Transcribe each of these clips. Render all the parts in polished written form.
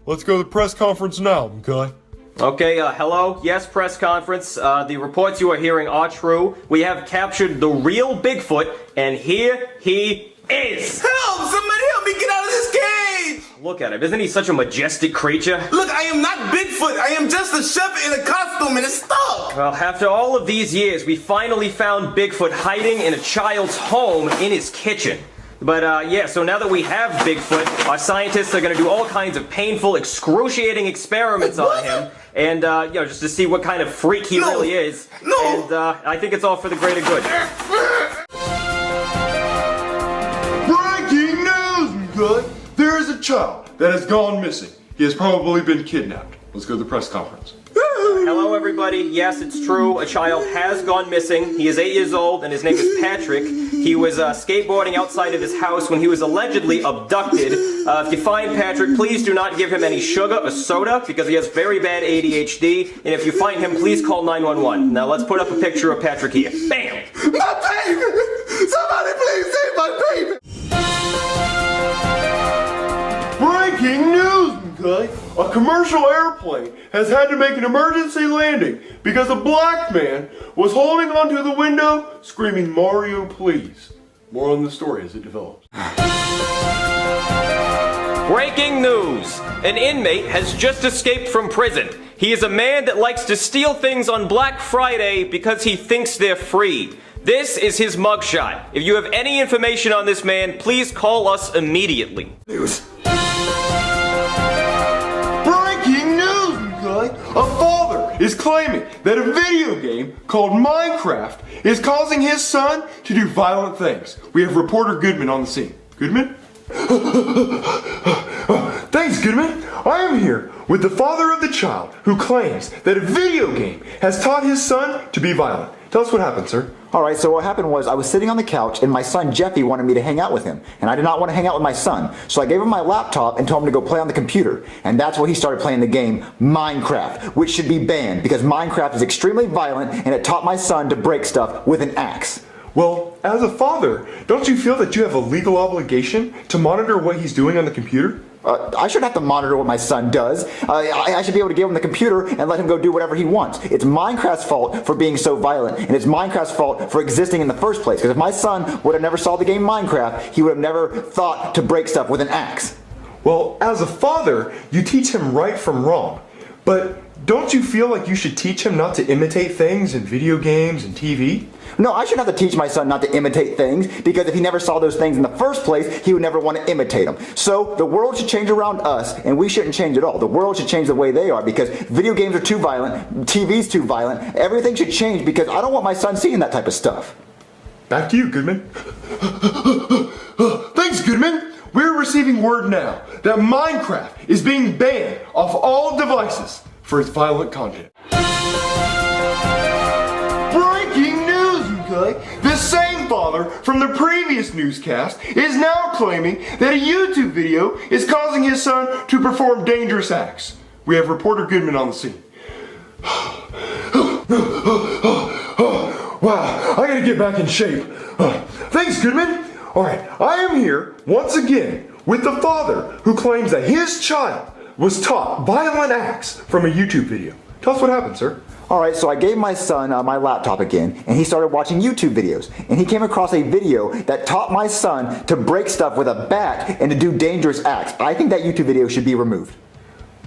let's go to the press conference now, okay? Okay, hello? Yes, press conference. The reports you are hearing are true. We have captured the real Bigfoot, and here he is! Help! Somebody help me get out of this cage! Look at him. Isn't he such a majestic creature? Look, I am not Bigfoot. I am just a chef in a costume and it's stuck. Well, after all of these years, we finally found Bigfoot hiding in a child's home in his kitchen. But, yeah, so now that we have Bigfoot, our scientists are going to do all kinds of painful, excruciating experiments on him. And, you know, just to see what kind of freak he really is. No! And, I think it's all for the greater good. Breaking news, okay? There is a child that has gone missing. He has probably been kidnapped. Let's go to the press conference. Hello, everybody. Yes, it's true. A child has gone missing. He is 8 years old, and his name is Patrick. He was skateboarding outside of his house when he was allegedly abducted. If you find Patrick, please do not give him any sugar or soda because he has very bad ADHD. And if you find him, please call 911. Now, let's put up a picture of Patrick here. Bam! My baby! Somebody please save my baby! Breaking news, okay? A commercial airplane has had to make an emergency landing because a black man was holding onto the window screaming, "Mario, please." More on the story as it develops. Breaking news! An inmate has just escaped from prison. He is a man that likes to steal things on Black Friday because he thinks they're free. This is his mugshot. If you have any information on this man, please call us immediately. News. Breaking news, okay? A father is claiming that a video game called Minecraft is causing his son to do violent things. We have reporter Goodman on the scene. Goodman? Thanks, Goodman. I am here with the father of the child who claims that a video game has taught his son to be violent. Tell us what happened, sir. Alright, so what happened was I was sitting on the couch and my son Jeffy wanted me to hang out with him. And I did not want to hang out with my son. So I gave him my laptop and told him to go play on the computer. And that's where he started playing the game Minecraft, which should be banned because Minecraft is extremely violent and it taught my son to break stuff with an axe. Well, as a father, don't you feel that you have a legal obligation to monitor what he's doing on the computer? I shouldn't have to monitor what my son does. I should be able to give him the computer and let him go do whatever he wants. It's Minecraft's fault for being so violent, and it's Minecraft's fault for existing in the first place. Because if my son would have never saw the game Minecraft, he would have never thought to break stuff with an axe. Well, as a father, you teach him right from wrong. But don't you feel like you should teach him not to imitate things in video games and TV? No, I shouldn't have to teach my son not to imitate things, because if he never saw those things in the first place, he would never want to imitate them. So the world should change around us, and we shouldn't change at all. The world should change the way they are, because video games are too violent, TV's too violent, everything should change, because I don't want my son seeing that type of stuff. Back to you, Goodman. Thanks, Goodman. We're receiving word now that Minecraft is being banned off all devices for its violent content. Breaking news, okay? This same father from the previous newscast is now claiming that a YouTube video is causing his son to perform dangerous acts. We have reporter Goodman on the scene. Wow, I gotta get back in shape. Thanks, Goodman. Alright, I am here once again with the father who claims that his child was taught violent acts from a YouTube video. Tell us what happened, sir. Alright, so I gave my son my laptop again, and he started watching YouTube videos. And he came across a video that taught my son to break stuff with a bat and to do dangerous acts. I think that YouTube video should be removed.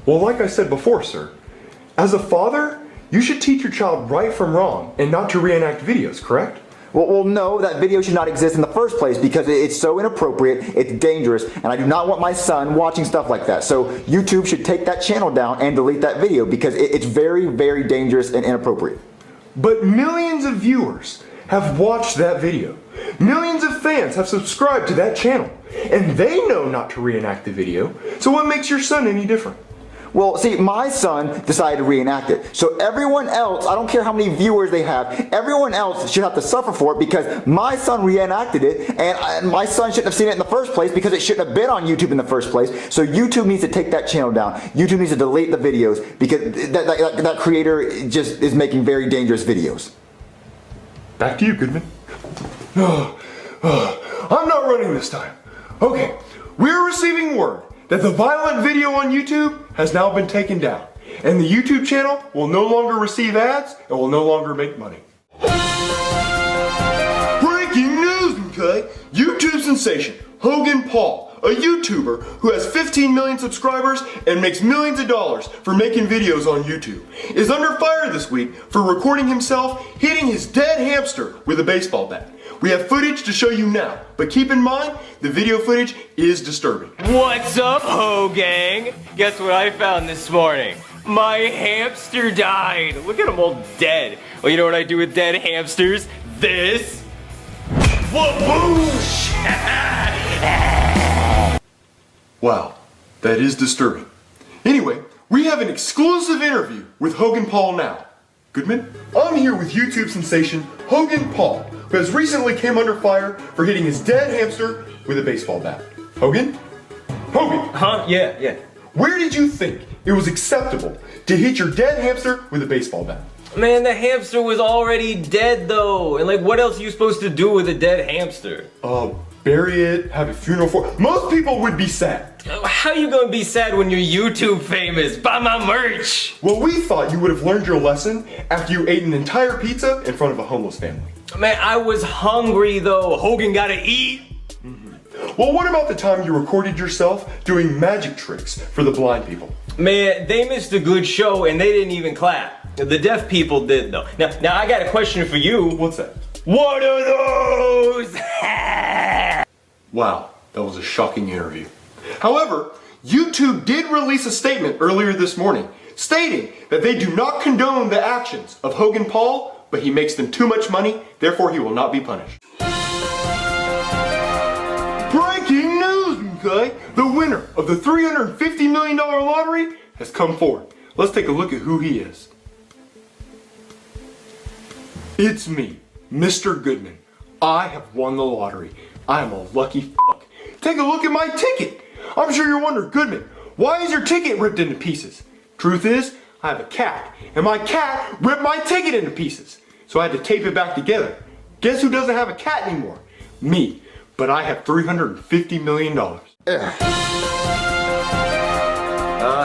Well, like I said before, sir, as a father, you should teach your child right from wrong and not to reenact videos, correct? Well, no, that video should not exist in the first place because it's so inappropriate, it's dangerous, and I do not want my son watching stuff like that. So YouTube should take that channel down and delete that video because it's very, very dangerous and inappropriate. But millions of viewers have watched that video. Millions of fans have subscribed to that channel, and they know not to reenact the video. So what makes your son any different? Well, see, my son decided to reenact it. So everyone else, I don't care how many viewers they have, everyone else should have to suffer for it because my son reenacted it and my son shouldn't have seen it in the first place because it shouldn't have been on YouTube in the first place. So YouTube needs to take that channel down. YouTube needs to delete the videos because that creator just is making very dangerous videos. Back to you, Goodman. I'm not running this time. Okay, we're receiving word that the violent video on YouTube has now been taken down, and the YouTube channel will no longer receive ads and will no longer make money. Breaking news, okay? YouTube sensation Hogan Paul, a YouTuber who has 15 million subscribers and makes millions of dollars for making videos on YouTube, is under fire this week for recording himself hitting his dead hamster with a baseball bat. We have footage to show you now, but keep in mind, the video footage is disturbing. What's up, ho gang? Guess what I found this morning? My hamster died. Look at him all dead. Well, you know what I do with dead hamsters? This. Waboosh! Wow, that is disturbing. Anyway, we have an exclusive interview with Hogan Paul now. Goodman? I'm here with YouTube sensation Hogan Paul, who has recently came under fire for hitting his dead hamster with a baseball bat. Hogan? Hogan! Huh? Yeah. Where did you think it was acceptable to hit your dead hamster with a baseball bat? Man, the hamster was already dead though. And like, what else are you supposed to do with a dead hamster? Bury it, have a funeral for it. Most people would be sad. How you gonna be sad when you're YouTube famous? Buy my merch! Well, we thought you would have learned your lesson after you ate an entire pizza in front of a homeless family. Man, I was hungry though. Hogan gotta eat. Well, what about the time you recorded yourself doing magic tricks for the blind people? Man, they missed a good show and they didn't even clap. The deaf people did though. Now I got a question for you. What's that? What are those? Wow, that was a shocking interview. However, YouTube did release a statement earlier this morning stating that they do not condone the actions of Hogan Paul, but he makes them too much money, therefore he will not be punished. Breaking news, okay? The winner of the $350 million lottery has come forward. Let's take a look at who he is. It's me, Mr. Goodman. I have won the lottery. I am a lucky fuck. Take a look at my ticket. I'm sure you're wondering, Goodman, why is your ticket ripped into pieces? Truth is, I have a cat, and my cat ripped my ticket into pieces. So I had to tape it back together. Guess who doesn't have a cat anymore? Me. But I have $350 million.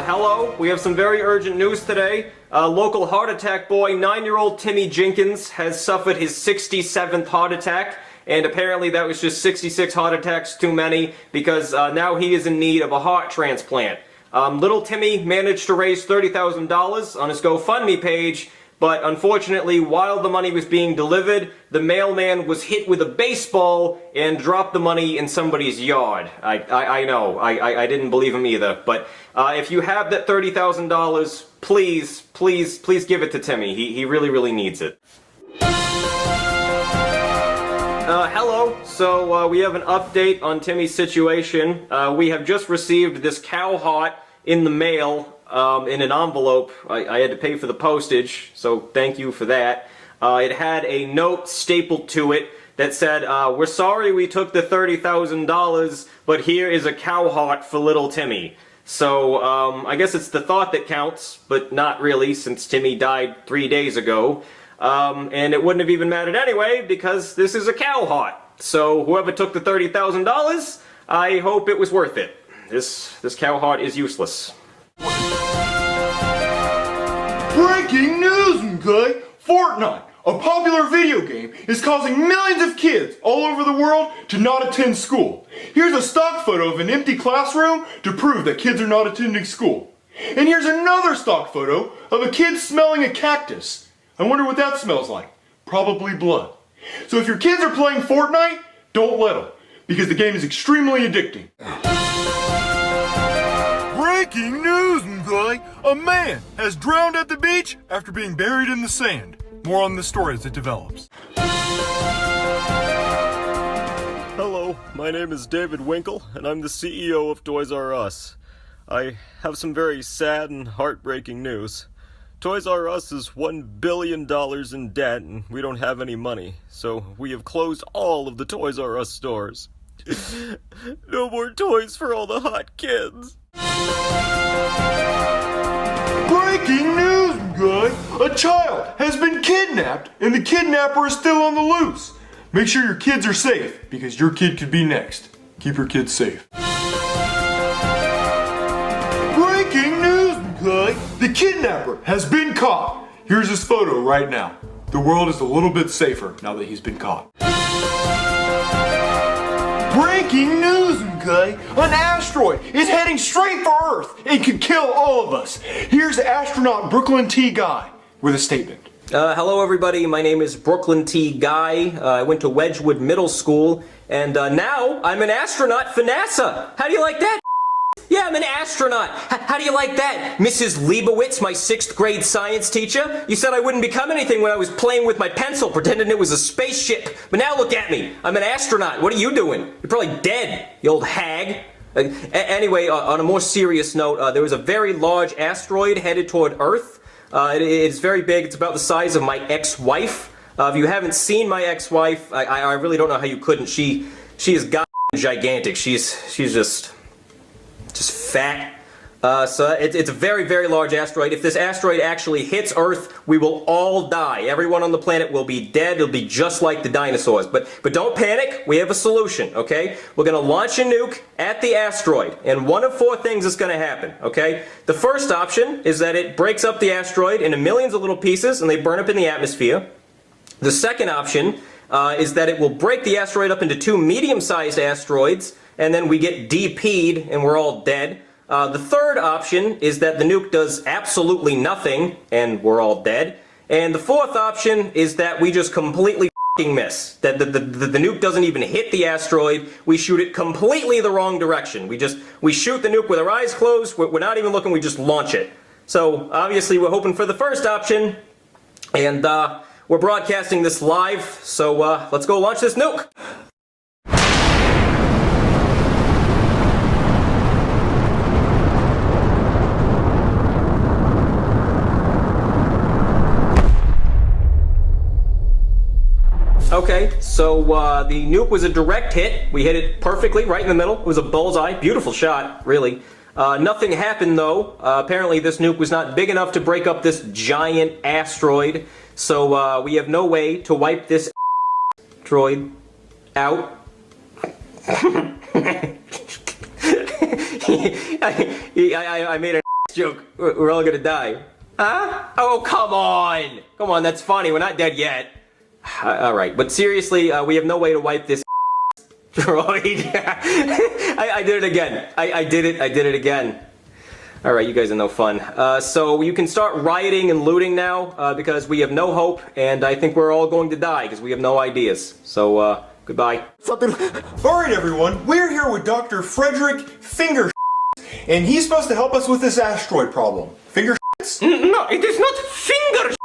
Hello, we have some very urgent news today. Local heart attack boy, 9-year-old Timmy Jenkins, has suffered his 67th heart attack. And apparently that was just 66 heart attacks too many, because now he is in need of a heart transplant. Little Timmy managed to raise $30,000 on his GoFundMe page, but unfortunately, while the money was being delivered, the mailman was hit with a baseball and dropped the money in somebody's yard. I know, I didn't believe him either, but if you have that $30,000, please give it to Timmy. He really needs it. Hello. So we have an update on Timmy's situation. We have just received this cow heart in the mail in an envelope. I had to pay for the postage, so thank you for that. It had a note stapled to it that said, "We're sorry we took the $30,000, but here is a cow heart for little Timmy." So I guess it's the thought that counts, but not really, since Timmy died 3 days ago. And it wouldn't have even mattered anyway, because this is a cow heart. So whoever took the $30,000, I hope it was worth it. This cow heart is useless. Breaking news, okay? Fortnite, a popular video game, is causing millions of kids all over the world to not attend school. Here's a stock photo of an empty classroom to prove that kids are not attending school. And here's another stock photo of a kid smelling a cactus. I wonder what that smells like. Probably blood. So if your kids are playing Fortnite, don't let them, because the game is extremely addicting. Breaking news, guy! A man has drowned at the beach after being buried in the sand. More on this story as it develops. Hello, my name is David Winkle, and I'm the CEO of Toys R Us. I have some very sad and heartbreaking news. Toys R Us is $1 billion in debt, and we don't have any money, so we have closed all of the Toys R Us stores. No more toys for all the hot kids. Breaking news, guy! A child has been kidnapped, and the kidnapper is still on the loose. Make sure your kids are safe, because your kid could be next. Keep your kids safe. the kidnapper has been caught. Here's his photo right now. The world is a little bit safer now that he's been caught. Breaking news, okay? An asteroid is heading straight for Earth and could kill all of us. Here's astronaut Brooklyn T. Guy with a statement. Hello everybody, my name is Brooklyn T. Guy. I went to Wedgwood Middle School, and now I'm an astronaut for NASA. How do you like that? Yeah, I'm an astronaut. How do you like that, Mrs. Leibowitz, my 6th grade science teacher? You said I wouldn't become anything when I was playing with my pencil, pretending it was a spaceship. But now look at me. I'm an astronaut. What are you doing? You're probably dead, you old hag. Anyway, on a more serious note, there was a very large asteroid headed toward Earth. It's very big. It's about the size of my ex-wife. If you haven't seen my ex-wife, I really don't know how you couldn't. She is goddamn gigantic. She's just fat. So it's a very, very large asteroid. If this asteroid actually hits Earth, we will all die. Everyone on the planet will be dead. It'll be just like the dinosaurs. But don't panic. We have a solution, okay? We're going to launch a nuke at the asteroid. And one of 4 things is going to happen, okay? The first option is that it breaks up the asteroid into millions of little pieces and they burn up in the atmosphere. The second option is that it will break the asteroid up into 2 medium-sized asteroids, and then we get DP'd and we're all dead. The third option is that the nuke does absolutely nothing and we're all dead. And the fourth option is that we just completely f***ing miss. That the nuke doesn't even hit the asteroid. We shoot it completely the wrong direction. We shoot the nuke with our eyes closed. We're not even looking. We just launch it. So obviously we're hoping for the first option. And we're broadcasting this live. So let's go launch this nuke. Okay, so the nuke was a direct hit. We hit it perfectly right in the middle. It was a bullseye. Beautiful shot, really. Nothing happened, though. Apparently this nuke was not big enough to break up this giant asteroid. So we have no way to wipe this asteroid out. I made a joke. We're all gonna die. Huh? Oh, come on! Come on, that's funny. We're not dead yet. Alright, but seriously, we have no way to wipe this droid. I did it again. I did it again. Alright, you guys are no fun. So you can start rioting and looting now, because we have no hope, and I think we're all going to die, because we have no ideas. So, goodbye. Alright everyone, we're here with Dr. Frederick Finger and he's supposed to help us with this asteroid problem. Finger No, it is not finger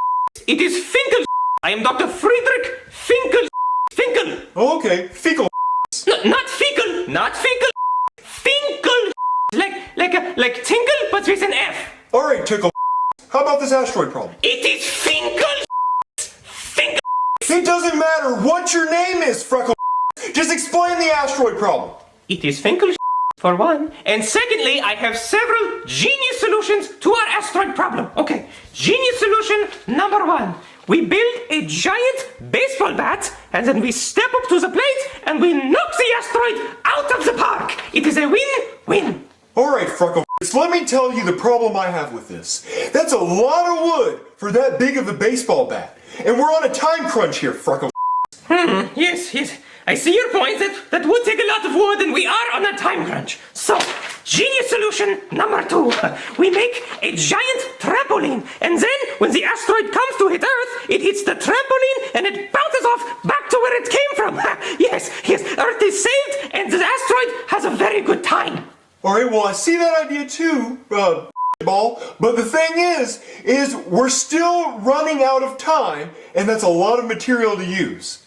it is Finkel. I am Dr. Friedrich Finkel. Finkel. Oh, okay. Fecal. No, not Finkel. Not Finkel. Finkel. Like tinkle, but with an F. Alright, Tickle. How about this asteroid problem? It is Finkel. Finkel. It doesn't matter what your name is, Freckle. Just explain the asteroid problem. It is Finkel for one. And secondly, I have several genius solutions to our asteroid problem. Okay, genius solution number 1. We build a giant baseball bat, and then we step up to the plate, and we knock the asteroid out of the park. It is a win-win. Alright, Freckle. Let me tell you the problem I have with this. That's a lot of wood for that big of a baseball bat. And we're on a time crunch here, Freckle. Yes. I see your point. That would take a lot of wood, and we are on a time crunch. So, genius solution number 2. We make a giant trampoline, and then when the asteroid comes to hit Earth, it hits the trampoline, and it bounces off back to where it came from. Yes, Earth is saved, and the asteroid has a very good time. Alright, well I see that idea too, ball, but the thing is we're still running out of time, and that's a lot of material to use.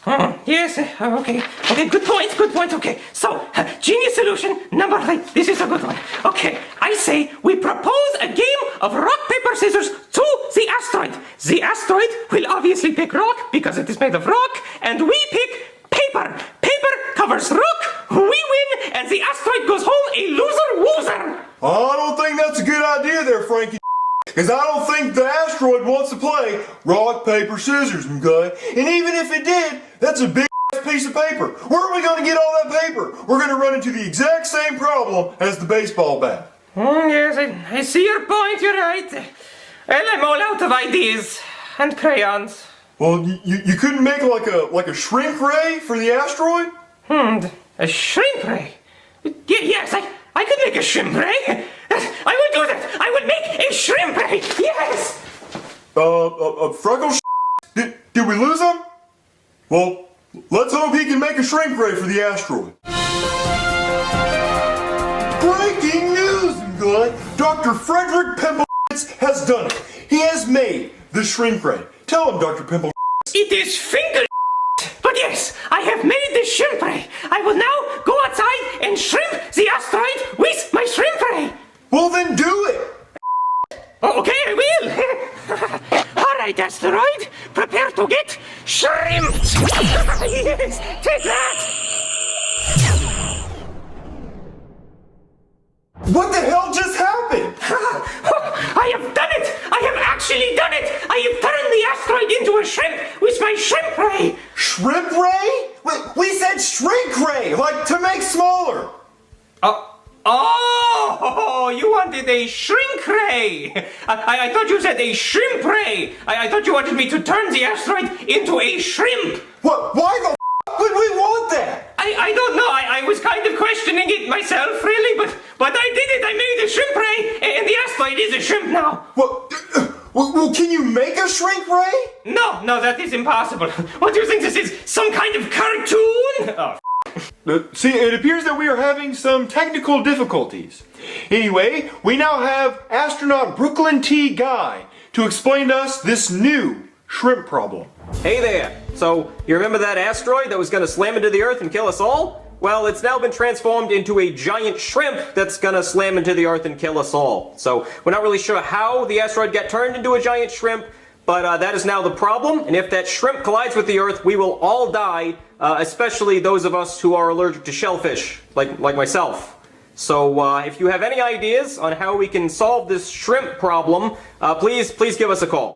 Yes, okay, good point, okay. So, genius solution number 3, this is a good one. Okay, I say we propose a game of rock, paper, scissors to the asteroid. The asteroid will obviously pick rock, because it is made of rock, and we pick paper. Paper covers rock, we win, and the asteroid goes home a loser-woozer. I don't think that's a good idea there, Frankie. Because I don't think the asteroid wants to play rock, paper, scissors, okay? And even if it did, that's a big piece of paper. Where are we going to get all that paper? We're going to run into the exact same problem as the baseball bat. Yes, I see your point, you're right. Well, I'm all out of ideas and crayons. Well, you couldn't make like a shrink ray for the asteroid? A shrimp ray? Yes, I could make a shrimp ray. I would do that. I would make a shrimp ray. Yes. Freckles? Did we lose him? Well, let's hope he can make a shrink ray for the asteroid. Breaking news, good. Dr. Frederick Pimple has done it. He has made the shrink ray. Tell him, Dr. Pimple. It is finger. But yes, I have made the shrimp ray. I will now go outside and shrimp the asteroid with my shrimp ray. Well, then do it. Oh, okay, I will. All right, asteroid, prepare to get shrimped. Yes, take that. What the hell just happened? I have done it! I have actually done it! I have turned the asteroid into a shrimp with my shrimp ray! Shrimp ray? We said shrink ray, like to make smaller. Oh, you wanted a shrink ray! I thought you said a shrimp ray! I thought you wanted me to turn the asteroid into a shrimp! What? Why the would we want that? I don't know, I was kind of questioning it myself, really, but I did it! I made a shrimp ray, and the asteroid is a shrimp now! Well, can you make a shrink ray? No, that is impossible. What do you think this is? Some kind of cartoon? Oh. See, it appears that we are having some technical difficulties. Anyway, we now have astronaut Brooklyn T. Guy to explain to us this new shrimp problem. Hey there! So, you remember that asteroid that was gonna slam into the Earth and kill us all? Well, it's now been transformed into a giant shrimp that's gonna slam into the Earth and kill us all. So, we're not really sure how the asteroid got turned into a giant shrimp, but that is now the problem, and if that shrimp collides with the Earth, we will all die, especially those of us who are allergic to shellfish, like myself. So, if you have any ideas on how we can solve this shrimp problem, please give us a call.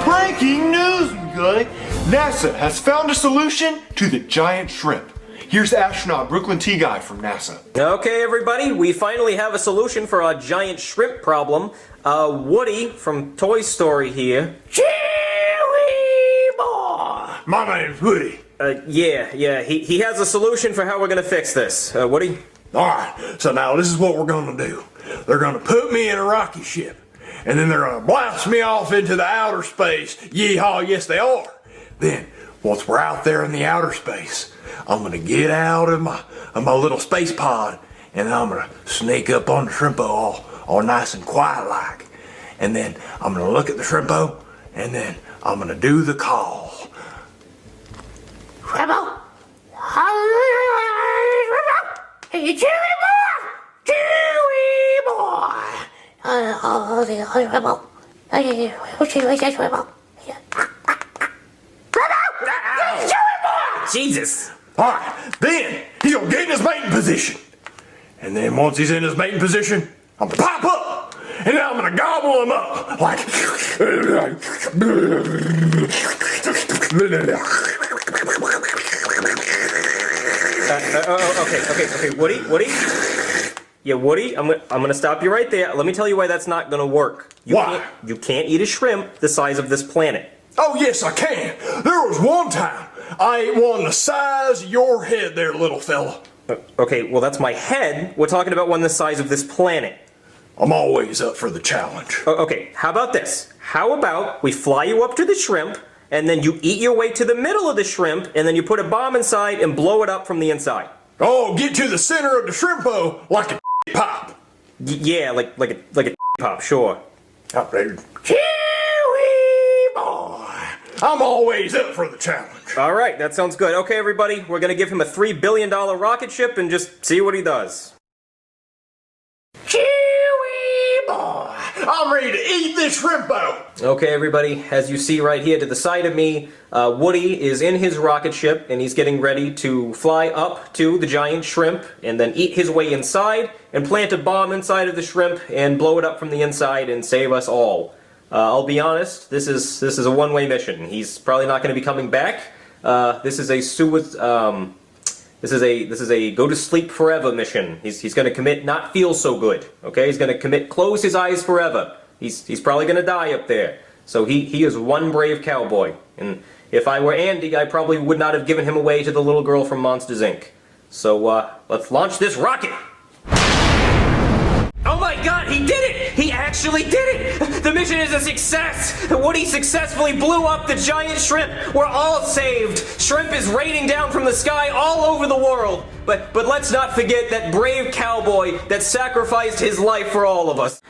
Breaking news, guy! NASA has found a solution to the giant shrimp. Here's astronaut Brooklyn T. Guy from NASA. Okay, everybody, we finally have a solution for our giant shrimp problem. Woody from Toy Story here. Cheery boy! My name's Woody. Yeah, he has a solution for how we're gonna fix this. Woody? Alright, so now this is what we're gonna do. They're gonna put me in a rocket ship, and then they're gonna blast me off into the outer space. Yeehaw, yes they are. Then, once we're out there in the outer space, I'm gonna get out of my little space pod, and I'm gonna sneak up on the shrimpo all nice and quiet like. And then I'm gonna look at the shrimpo, and then I'm gonna do the call. Shrimpo? Hey, Cheery boy! Cheery boy! Shrimpo. Shrimpo. Jesus! Alright, then he's gonna get in his mating position. And then once he's in his mating position, I'm gonna pop up, and then I'm gonna gobble him up like. Okay, Woody? Yeah, Woody, I'm gonna stop you right there. Let me tell you why that's not gonna work. Why? You can't eat a shrimp the size of this planet. Oh yes, I can. There was one time I ate one the size of your head there, little fella. Okay, well that's my head. We're talking about one the size of this planet. I'm always up for the challenge. Okay, how about this? How about we fly you up to the shrimp, and then you eat your way to the middle of the shrimp, and then you put a bomb inside and blow it up from the inside. Oh, get to the center of the shrimpo like a pop. Yeah, like a pop, sure. Cheery boy. I'm always up for the challenge. Alright, that sounds good. Okay, everybody, we're gonna give him a $3 billion rocket ship and just see what he does. Cheery boy. I'm ready to eat this shrimpo. Okay, everybody, as you see right here to the side of me, Woody is in his rocket ship and he's getting ready to fly up to the giant shrimp and then eat his way inside and plant a bomb inside of the shrimp and blow it up from the inside and save us all. I'll be honest, this is a one-way mission. He's probably not going to be coming back. This is This is a go to sleep forever mission. He's going to commit not feel so good. Okay, he's going to commit close his eyes forever. He's probably going to die up there. So he is one brave cowboy. And if I were Andy, I probably would not have given him away to the little girl from Monsters Inc. So let's launch this rocket. Oh my God, he did it! He actually did it! The mission is a success! Woody successfully blew up the giant shrimp! We're all saved! Shrimp is raining down from the sky all over the world! But let's not forget that brave cowboy that sacrificed his life for all of us.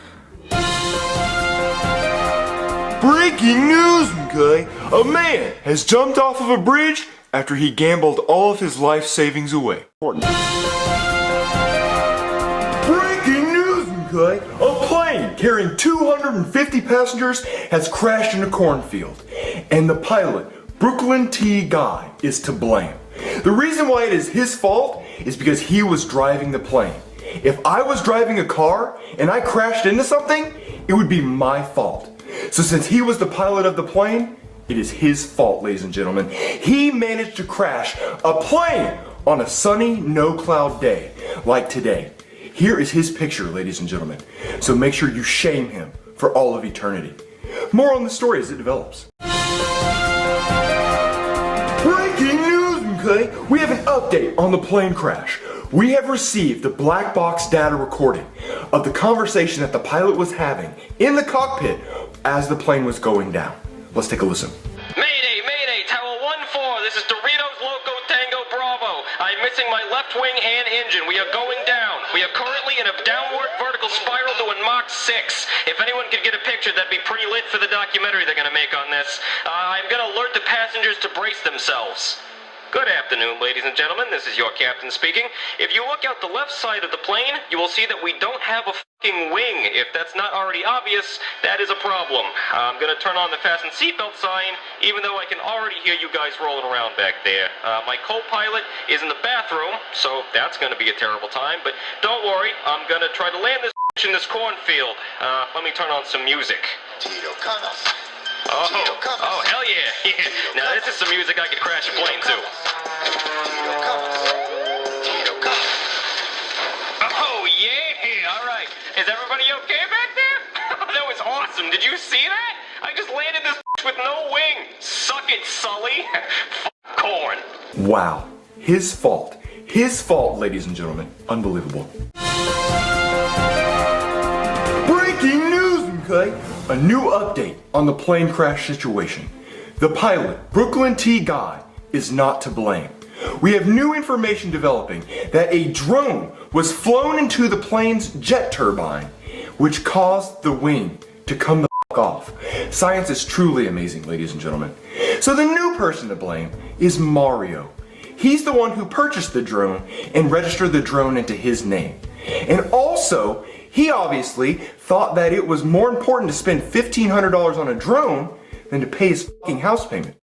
Breaking news, okay? A man has jumped off of a bridge after he gambled all of his life savings away. A plane carrying 250 passengers has crashed in a cornfield, and the pilot, Brooklyn T. Guy, is to blame. The reason why it is his fault is because he was driving the plane. If I was driving a car and I crashed into something, it would be my fault. So since he was the pilot of the plane, it is his fault, ladies and gentlemen. He managed to crash a plane on a sunny, no-cloud day like today. Here is his picture, ladies and gentlemen. So make sure you shame him for all of eternity. More on the story as it develops. Breaking news, okay? We have an update on the plane crash. We have received the black box data recording of the conversation that the pilot was having in the cockpit as the plane was going down. Let's take a listen. Mayday, Mayday, Tower 1-4, this is Doritos Loco Tango Bravo. I'm missing my left wing and engine. We are going down. We are currently in a downward vertical spiral doing Mach 6. If anyone could get a picture, that'd be pretty lit for the documentary they're gonna make on this. I'm gonna alert the passengers to brace themselves. Good afternoon, ladies and gentlemen. This is your captain speaking. If you look out the left side of the plane, you will see that we don't have a fucking wing. If that's not already obvious, that is a problem. I'm gonna turn on the fasten seatbelt sign, even though I can already hear you guys rolling around back there. My co-pilot is in the bathroom, so that's gonna be a terrible time, but don't worry, I'm gonna try to land this in this cornfield. Let me turn on some music. Oh, hell yeah. Now this is some music I could crash a plane to. Oh yeah, alright. Is everybody okay back there? That was awesome. Did you see that? I just landed this with no wing. Suck it, Sully. Corn. Wow. His fault. His fault, ladies and gentlemen. Unbelievable. Breaking news, okay? A new update on the plane crash situation. The pilot, Brooklyn T. Guy, is not to blame. We have new information developing that a drone was flown into the plane's jet turbine, which caused the wing to come the f*** off. Science is truly amazing, ladies and gentlemen. So the new person to blame is Mario. He's the one who purchased the drone and registered the drone into his name. And also, he obviously thought that it was more important to spend $1,500 on a drone than to pay his fucking house payment.